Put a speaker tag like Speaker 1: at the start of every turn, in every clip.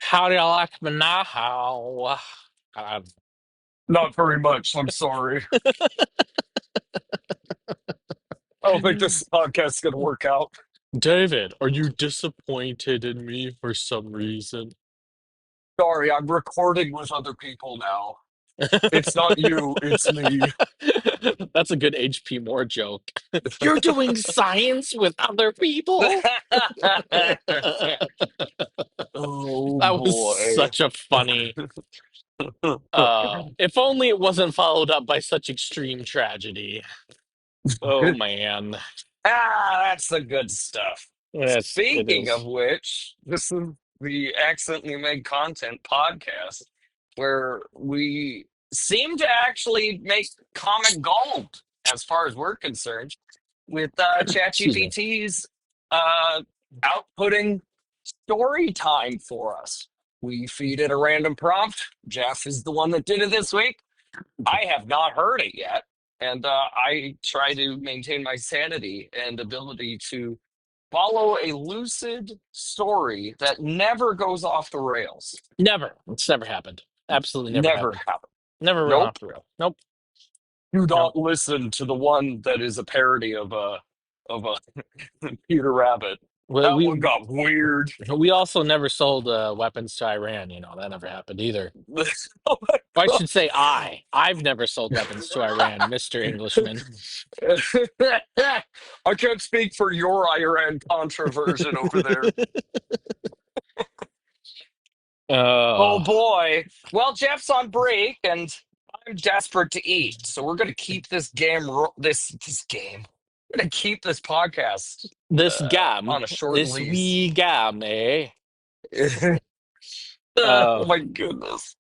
Speaker 1: How do you like me now? God.
Speaker 2: Not very much. I'm sorry. I don't think this podcast's gonna work out.
Speaker 1: David, are you disappointed in me for some reason?
Speaker 2: Sorry, I'm recording with other people now. It's not you, it's me.
Speaker 1: That's a good HP Moore joke. You're doing science with other people? That
Speaker 2: Oh
Speaker 1: was
Speaker 2: boy.
Speaker 1: such a funny. If only it wasn't followed up by such extreme tragedy. Oh man.
Speaker 2: That's the good stuff.
Speaker 1: Yes, it
Speaker 2: Speaking of
Speaker 1: is.
Speaker 2: which, this is the Accidentally Made Content podcast where we seem to actually make comic gold as far as we're concerned with
Speaker 1: Excuse me.
Speaker 2: ChatGPT's uh, outputting story time for us. We feed it a random prompt. Jeff is the one that did it this week. I have not heard it yet. And I try to maintain my sanity and ability to follow a lucid story that never goes off the rails.
Speaker 1: Never. It's never happened. Absolutely never
Speaker 2: Never
Speaker 1: happened.
Speaker 2: happened.
Speaker 1: Never run off
Speaker 2: Nope.
Speaker 1: the rail. Nope.
Speaker 2: Do
Speaker 1: Nope.
Speaker 2: not listen to the one that is a parody of a Peter Rabbit.
Speaker 1: We
Speaker 2: That
Speaker 1: we
Speaker 2: one got weird.
Speaker 1: we also never sold weapons to Iran. That never happened either.
Speaker 2: Oh my
Speaker 1: Or I
Speaker 2: God.
Speaker 1: should say I've never sold weapons to Iran, Mr. Englishman.
Speaker 2: I can't speak for your Iran controversion over there. Oh
Speaker 1: Oh,
Speaker 2: boy. Well, Jeff's on break and I'm desperate to eat. So we're going to keep this game this game. We're going to keep this podcast
Speaker 1: this gam,
Speaker 2: on a short
Speaker 1: this
Speaker 2: lease.
Speaker 1: wee gam, eh?
Speaker 2: Oh
Speaker 1: Uh,
Speaker 2: my goodness.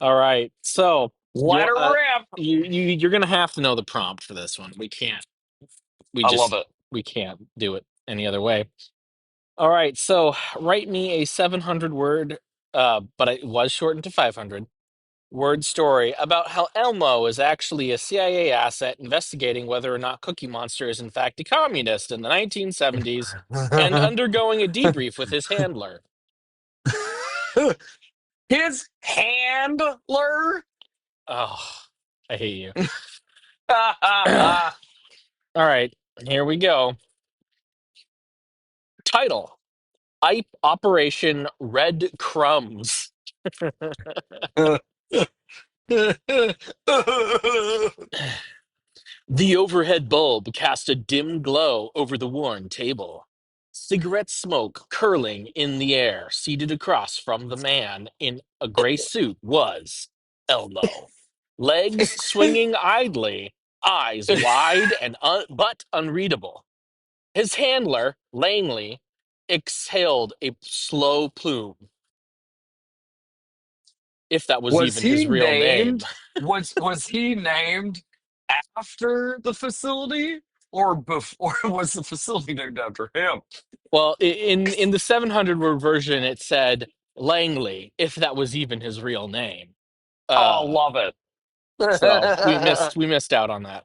Speaker 1: all right. So
Speaker 2: Let her rip.
Speaker 1: you're gonna have to know the prompt for this one. We can't. We
Speaker 2: I love
Speaker 1: just
Speaker 2: it.
Speaker 1: we can't do it any other way. All right, so write me a 700 word, but it was shortened to 500 word story about how Elmo is actually a CIA asset investigating whether or not Cookie Monster is in fact a communist in the 1970s and undergoing a debrief with his handler.
Speaker 2: His handler.
Speaker 1: Oh, I hate you. All right, here we go. Title: Operation Red Crumbs. The overhead bulb cast a dim glow over the worn table. Cigarette smoke curling in the air, seated across from the man in a gray suit was Elmo. Legs swinging idly, eyes wide and but unreadable. His handler, Langley, exhaled a slow plume, if that was
Speaker 2: Was
Speaker 1: even
Speaker 2: he
Speaker 1: his real name.
Speaker 2: named? Was he named after the facility, or before? Was the facility named after him?
Speaker 1: Well, in the 700 word version, it said Langley, if that was even his real name.
Speaker 2: Oh,
Speaker 1: Uh,
Speaker 2: love it.
Speaker 1: so we missed out on that.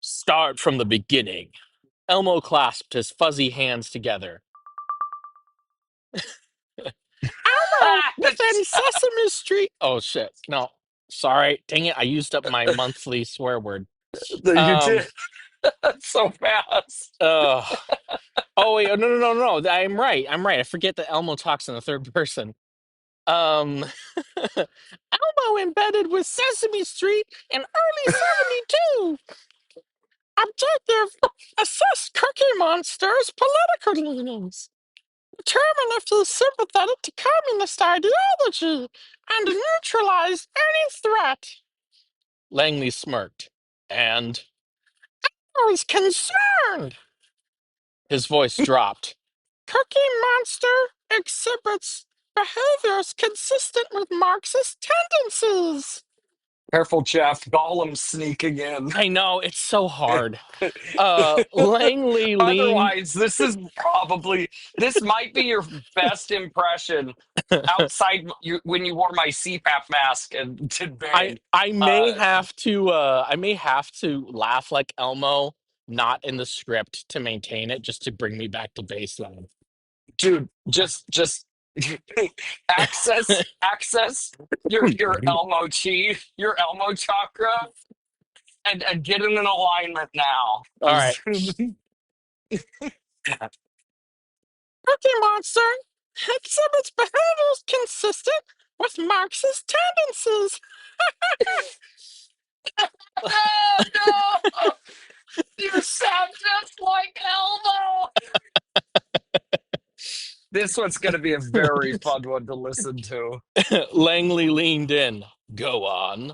Speaker 1: Start from the beginning. Elmo clasped his fuzzy hands together. Elmo within Sesame Street. Oh shit! No, sorry. Dang it! I used up my monthly swear word.
Speaker 2: You
Speaker 1: Um.
Speaker 2: did so fast.
Speaker 1: Uh. Oh wait. Oh, no. No. No. No. I'm right. I'm right. I forget that Elmo talks in the third person. Um, Elmo embedded with Sesame Street in early 72. Objective: assess Cookie Monster's political leanings. Determine if he's sympathetic to communist ideology and neutralize any threat. Langley smirked. And I was concerned. His voice dropped. Cookie Monster exhibits behaviors consistent with Marxist tendencies.
Speaker 2: Careful, Jeff. Gollum sneaking in.
Speaker 1: I know, it's so hard. Langley leaned.
Speaker 2: Otherwise, this might be your best impression outside when you wore my CPAP mask and did
Speaker 1: I
Speaker 2: Bane.
Speaker 1: I may
Speaker 2: Uh,
Speaker 1: have to laugh like Elmo, not in the script to maintain it, just to bring me back to baseline.
Speaker 2: dude, just access your Elmo chi, your Elmo chakra, and get in an alignment now.
Speaker 1: All right. Cookie Monster exhibits behaviors consistent with Marxist tendencies.
Speaker 2: Oh no! You sound just like Elmo. This one's going to be a very fun one to listen to.
Speaker 1: Langley leaned in. Go on.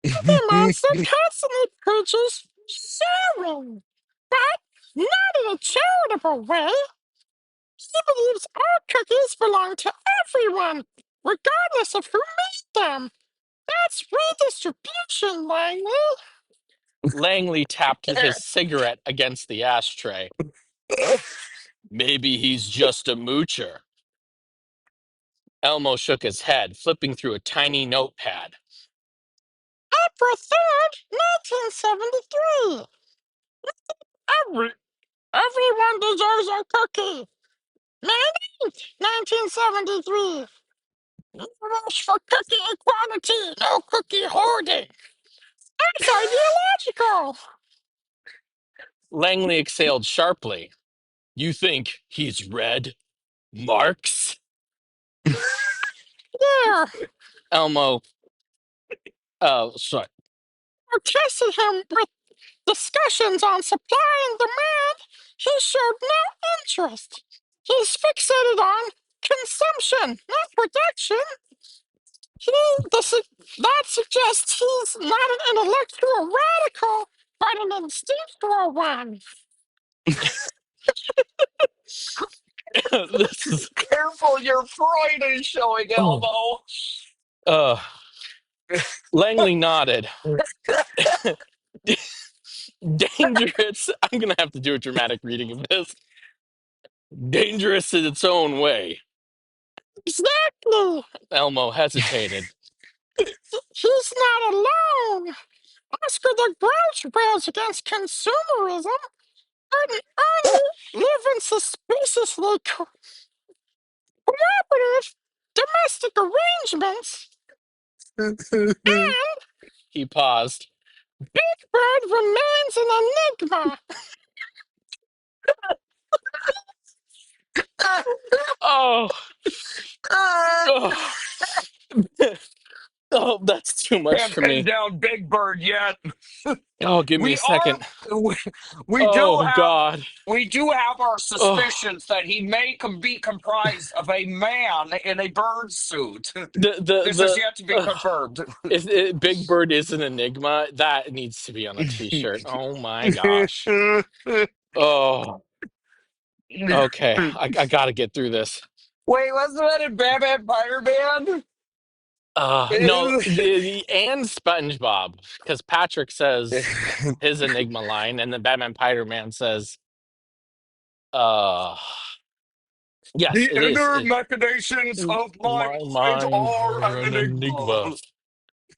Speaker 1: Cookie Monster constantly preaches sharing, but not in a charitable way. He believes all cookies belong to everyone, regardless of who made them. That's redistribution, Langley. Langley tapped his cigarette against the ashtray. Maybe he's just a moocher. Elmo shook his head, flipping through a tiny notepad. April 3rd, 1973. Every, everyone deserves a cookie. May 9th, 1973. No rush for cookie equality, no cookie hoarding. That's ideological. Langley exhaled sharply. You think he's read Marx? Yeah. Elmo, sorry. I tested him with discussions on supply and demand. He showed no interest. He's fixated on consumption, not production. He, that suggests he's not an intellectual radical, but an instinctual one. This is.
Speaker 2: Careful, your Freud is showing,
Speaker 1: Oh.
Speaker 2: Elmo.
Speaker 1: Uh, Langley nodded. Dangerous. I'm going to have to do a dramatic reading of this. Dangerous in its own way. Exactly. Elmo hesitated. He's not alone. Oscar the Grouch rails against consumerism and only live in suspiciously cooperative domestic arrangements. And, he paused, Big Bird remains an enigma. Oh, oh, oh, that's too much
Speaker 2: Can't
Speaker 1: for
Speaker 2: pin
Speaker 1: me.
Speaker 2: down Big Bird yet.
Speaker 1: Oh, give me a
Speaker 2: We are
Speaker 1: second.
Speaker 2: we, we do
Speaker 1: Oh,
Speaker 2: have
Speaker 1: God.
Speaker 2: our
Speaker 1: Oh,
Speaker 2: suspicions that he may be comprised of a man in a bird suit. This is yet to be
Speaker 1: uh,
Speaker 2: confirmed.
Speaker 1: if Big Bird is an enigma, that needs to be on a t-shirt. Oh my gosh. Oh, okay. I gotta get through this.
Speaker 2: Wait, wasn't that in Batman Fireman?
Speaker 1: No, the and SpongeBob, because Patrick says his enigma line, and then Batman Spider-Man says, uh, yes,
Speaker 2: The
Speaker 1: it is.
Speaker 2: inner machinations of my
Speaker 1: My
Speaker 2: mind
Speaker 1: mind
Speaker 2: are
Speaker 1: are
Speaker 2: an
Speaker 1: an
Speaker 2: enigma.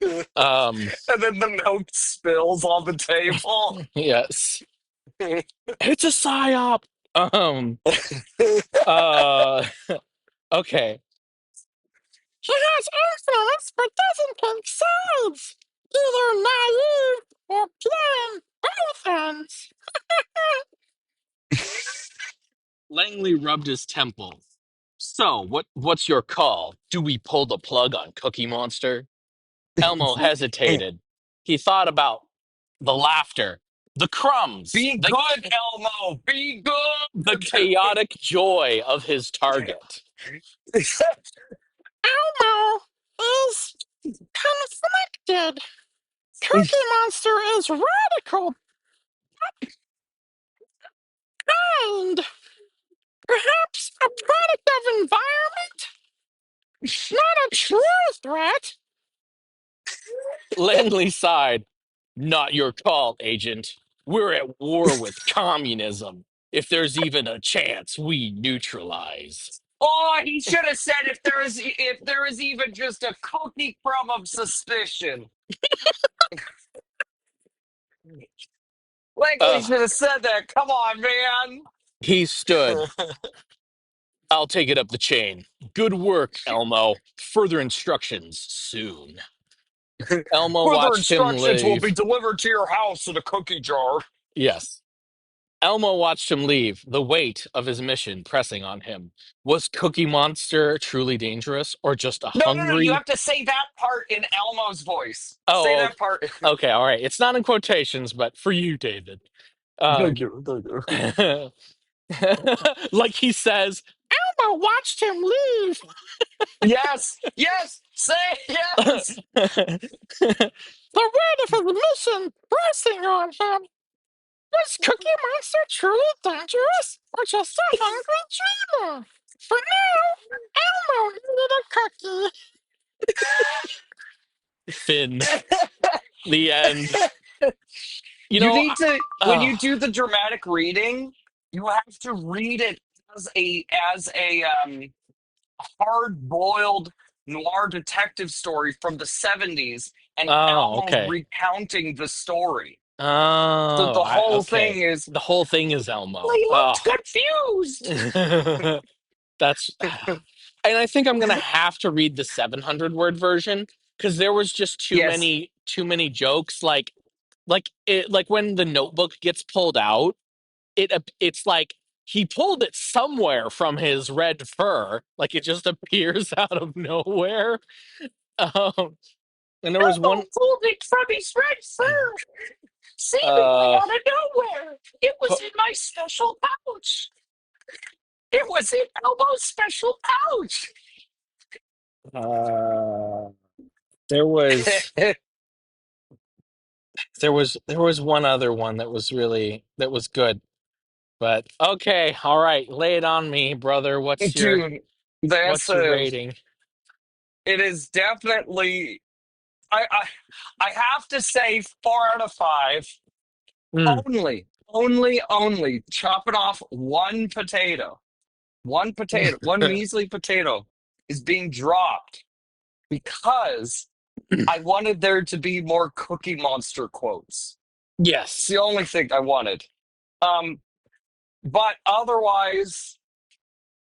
Speaker 1: enigma. Um,
Speaker 2: And then the milk spills on the table.
Speaker 1: yes, it's a psyop. Um, uh, okay. He has influence, but doesn't take sides. Either naive or playing both ends. Langley rubbed his temple. So, what's your call? Do we pull the plug on Cookie Monster? Elmo hesitated. He thought about the laughter, the crumbs,
Speaker 2: Be good, Elmo. Be
Speaker 1: the
Speaker 2: good.
Speaker 1: chaotic joy of his target. Elmo is conflicted. Cookie Monster is radical, kind, perhaps a product of environment, not a true threat. Langley sighed. Not your call, Agent. We're at war with communism. If there's even a chance, we neutralize.
Speaker 2: Oh, he should have said if there is even just a cookie crumb of suspicion. Like we
Speaker 1: Uh,
Speaker 2: should have said that. Come on, man.
Speaker 1: he stood. I'll take it up the chain. Good work, Elmo. Further instructions soon. Elmo
Speaker 2: Further
Speaker 1: watched him
Speaker 2: instructions will be
Speaker 1: leave.
Speaker 2: delivered to your house in a cookie jar.
Speaker 1: Yes. Elmo watched him leave, the weight of his mission pressing on him. Was Cookie Monster truly dangerous or just a
Speaker 2: No, no, no. You
Speaker 1: hungry?
Speaker 2: have to say that part in Elmo's voice. Say
Speaker 1: Oh,
Speaker 2: that part.
Speaker 1: okay, all right. It's not in quotations, but for you, David.
Speaker 2: Thank
Speaker 1: Um,
Speaker 2: you. Thank you.
Speaker 1: like he says, Elmo watched him leave.
Speaker 2: Yes. Yes. Say yes.
Speaker 1: The weight of his mission pressing on him. Was Cookie Monster truly dangerous or just a hungry dreamer? For now, Elmo needed a cookie. Finn, the end. You
Speaker 2: You
Speaker 1: know,
Speaker 2: need to when
Speaker 1: oh,
Speaker 2: you do the dramatic reading, you have to read it as a hard boiled noir detective story from the 70s and Elmo
Speaker 1: okay.
Speaker 2: recounting the story. So
Speaker 1: Oh,
Speaker 2: the whole
Speaker 1: okay.
Speaker 2: thing is,
Speaker 1: The whole thing is
Speaker 2: well,
Speaker 1: Elmo.
Speaker 2: he
Speaker 1: Oh,
Speaker 2: looked confused.
Speaker 1: that's, and I think I'm gonna have to read the 700 word version because there was just
Speaker 2: Yes.
Speaker 1: too many jokes. Like when the Notebook gets pulled out, it's like he pulled it somewhere from his red fur, like it just appears out of nowhere. Um, and there was one.
Speaker 2: Elmo pulled it from his red fur, seemingly
Speaker 1: Uh,
Speaker 2: out of nowhere. It was in my special pouch. It was in Elmo's special pouch.
Speaker 1: Uh, there was there was one other one that was good. But okay, all right, lay it on me, brother.
Speaker 2: Dude, that's
Speaker 1: What's your
Speaker 2: a.
Speaker 1: rating?
Speaker 2: It is definitely. I have to say 4 out of 5.
Speaker 1: Mm.
Speaker 2: Only chopping off one measly potato is being dropped because I wanted there to be more Cookie Monster quotes. It's
Speaker 1: Yes.
Speaker 2: the only thing I wanted. Um, but otherwise,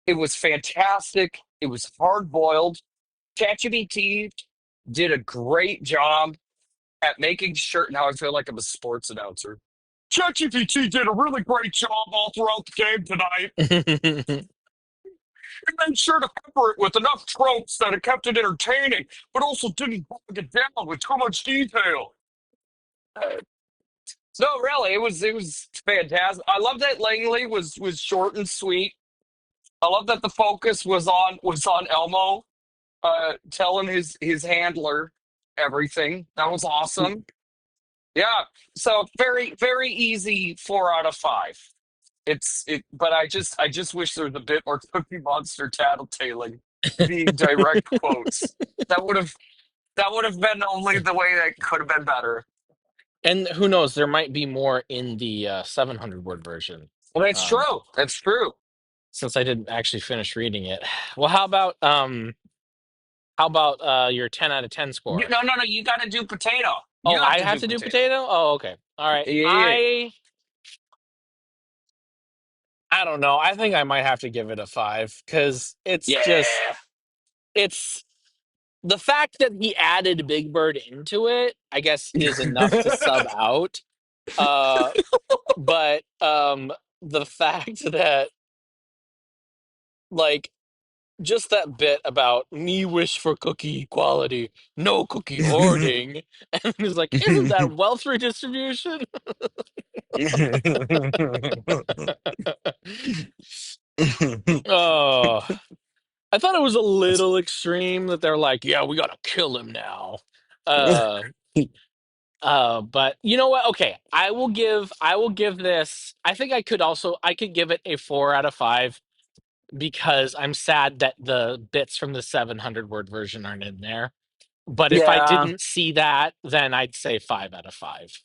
Speaker 2: it was fantastic. It was hard boiled. ChatGPT did a great job at making sure. Now I feel like I'm a sports announcer. ChatGPT did a really great job all throughout the game tonight. It made sure to pepper it with enough tropes that it kept it entertaining, but also didn't bog it down with too much detail. No, really, it was fantastic. I love that Langley was short and sweet. I love that the focus was on Elmo, telling his handler everything. That was awesome. Yeah. So very easy 4 out of 5. But I just wish there was a bit more Cookie Monster tattletaling being direct quotes. That would have that would have been only the way that could have been better.
Speaker 1: And who knows, there might be more in the 700 word version.
Speaker 2: Well, that's
Speaker 1: Um,
Speaker 2: true. That's true.
Speaker 1: since I didn't actually finish reading it. Well, how about your 10 out of 10 score?
Speaker 2: No, no, no. You got to do potato. You
Speaker 1: Oh,
Speaker 2: have
Speaker 1: I
Speaker 2: to
Speaker 1: have
Speaker 2: do
Speaker 1: to do
Speaker 2: potato.
Speaker 1: potato? Oh, okay. All right.
Speaker 2: Yeah, yeah.
Speaker 1: I don't know. I think I might have to give it a 5 cuz
Speaker 2: Yeah.
Speaker 1: it's the fact that he added Big Bird into it, I guess is enough to sub out. Uh but the fact that like just that bit about me wish for cookie equality, no cookie hoarding, and he's like, isn't that wealth redistribution? Oh, I thought it was a little extreme that they're like, yeah, we gotta kill him now. Uh, but you know what? Okay, I will give this. I could give it a 4 out of 5 because I'm sad that the bits from the 700 word version aren't in there. But if I
Speaker 2: Yeah.
Speaker 1: didn't see that, then I'd say 5 out of 5.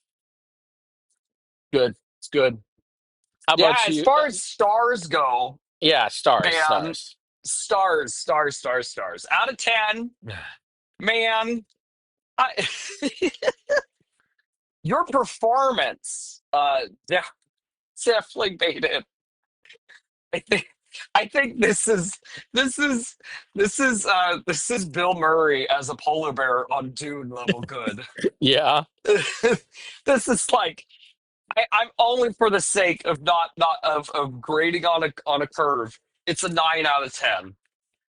Speaker 2: Good. It's good.
Speaker 1: How
Speaker 2: Yeah.
Speaker 1: about
Speaker 2: As
Speaker 1: you?
Speaker 2: far as stars go,
Speaker 1: Yeah, stars,
Speaker 2: man,
Speaker 1: stars.
Speaker 2: stars. Out of 10, man. I, your performance, definitely made it. I think this is this is Bill Murray as a polar bear on Dune level good.
Speaker 1: Yeah,
Speaker 2: This is like I'm only for the sake of not of grading on a curve. It's a 9 out of 10.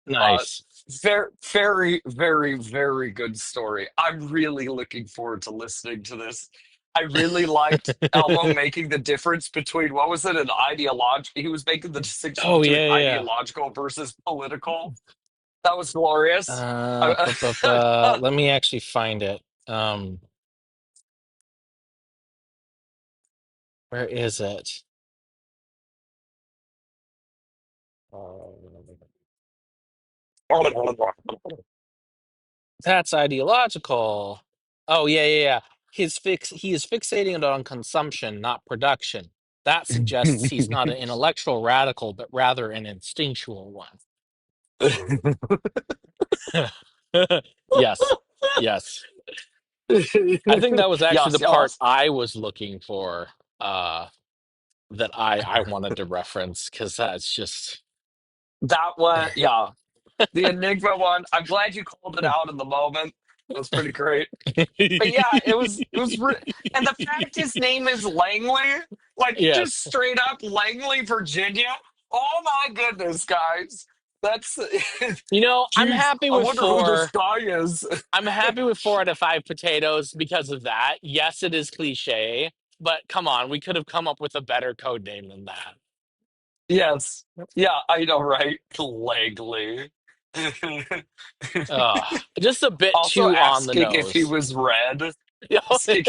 Speaker 2: Uh,
Speaker 1: nice.
Speaker 2: very good story. I'm really looking forward to listening to this. I really liked Elmo making the difference between what was it an ideology. He was making the distinction
Speaker 1: Oh
Speaker 2: between
Speaker 1: yeah, yeah.
Speaker 2: ideological versus political. That was glorious.
Speaker 1: Let me actually find it. Um, where is it? Uh, that's ideological. Oh yeah, yeah, yeah. He is fixating on consumption, not production. That suggests he's not an intellectual radical, but rather an instinctual one. Yes, yes. I think that was actually
Speaker 2: Yes,
Speaker 1: the part
Speaker 2: yes.
Speaker 1: I was looking for, uh, that I wanted to reference because that's just
Speaker 2: That one, yeah. The Enigma one. I'm glad you called it out in the moment. That was pretty great. But yeah, and the fact his name is Langley, like just
Speaker 1: yes.
Speaker 2: straight up Langley, Virginia. Oh my goodness, guys, that's
Speaker 1: You know,
Speaker 2: jeez. I wonder who this guy is.
Speaker 1: I'm happy with 4 out of 5 potatoes because of that. Yes, it is cliche, but come on, we could have come up with a better code name than that.
Speaker 2: Yes, yeah, I know, right? Langley.
Speaker 1: Just a bit
Speaker 2: Also
Speaker 1: too on the
Speaker 2: asking if he
Speaker 1: nose.
Speaker 2: was red.
Speaker 1: You know,
Speaker 2: Asking-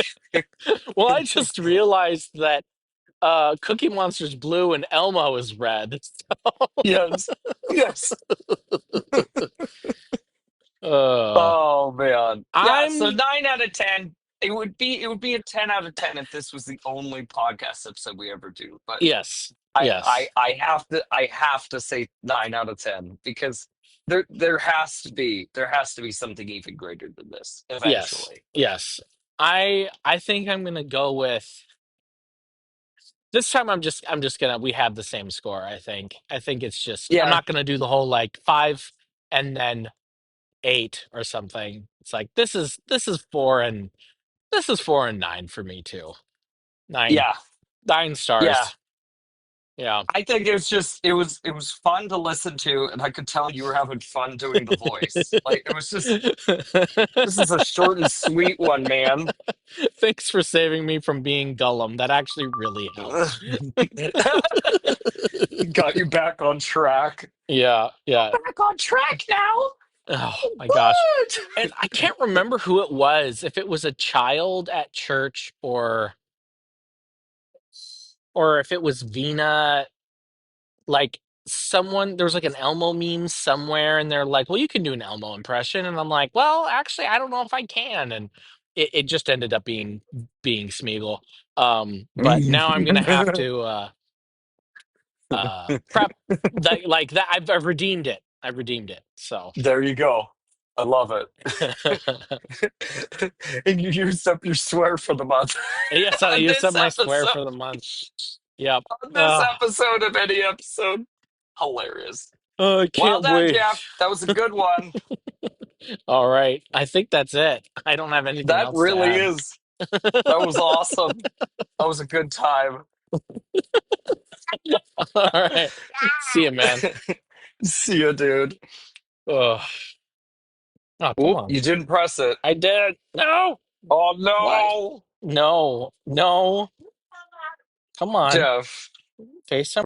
Speaker 1: well, I just realized that Cookie Monster's blue and Elmo is red.
Speaker 2: yes, yes.
Speaker 1: uh,
Speaker 2: Oh man. Yeah, so
Speaker 1: I'm
Speaker 2: 9 out of 10. It would be a 10 out of 10 if this was the only podcast episode we ever do. But
Speaker 1: yes,
Speaker 2: I I
Speaker 1: yes,
Speaker 2: I I have to say 9 out of 10 because there has to be something even greater than this
Speaker 1: yes,
Speaker 2: eventually.
Speaker 1: yes. I think I'm gonna go with this time. I'm just gonna we have the same score. I think it's just I'm
Speaker 2: Yeah,
Speaker 1: not gonna do the whole like 5 and then 8 or something. It's like this is 4 and 9 for me too. Nine
Speaker 2: yeah,
Speaker 1: nine
Speaker 2: yeah.
Speaker 1: stars. Yeah.
Speaker 2: I think it was fun to listen to, and I could tell you were having fun doing the voice. Like it was just this is a short and sweet one, man.
Speaker 1: Thanks for saving me from being Gollum. That actually really helped.
Speaker 2: Got you back on track.
Speaker 1: Yeah, yeah.
Speaker 2: Back on track now.
Speaker 1: Oh
Speaker 2: Oh,
Speaker 1: my gosh.
Speaker 2: good.
Speaker 1: And I can't remember who it was, if it was a child at church or if it was Vina, like someone there was like an Elmo meme somewhere and they're like, "Well, you can do an Elmo impression." And I'm like, "Well, actually, I don't know if I can." And it just ended up being Smeagol. But now I'm gonna have to prep that like that I've redeemed it. I've redeemed it. So
Speaker 2: There you go. I love it. And you used up your swear for the month
Speaker 1: yes, I
Speaker 2: on
Speaker 1: used up
Speaker 2: this
Speaker 1: my swear
Speaker 2: episode.
Speaker 1: for the month. Yep.
Speaker 2: On this episode of any episode. Hilarious.
Speaker 1: I
Speaker 2: Well
Speaker 1: can't
Speaker 2: done,
Speaker 1: wait.
Speaker 2: Jeff. That was a good one.
Speaker 1: All right. I think that's it. I don't have anything
Speaker 2: That
Speaker 1: else to
Speaker 2: really
Speaker 1: add.
Speaker 2: is. That was awesome. That was a good time.
Speaker 1: All right. See you, man.
Speaker 2: See you, dude.
Speaker 1: Oh, oh, come
Speaker 2: Oop,
Speaker 1: on.
Speaker 2: you didn't press it.
Speaker 1: I did. No.
Speaker 2: Oh
Speaker 1: Why?
Speaker 2: no,
Speaker 1: No. No. Come on.
Speaker 2: Jeff.
Speaker 1: FaceTime.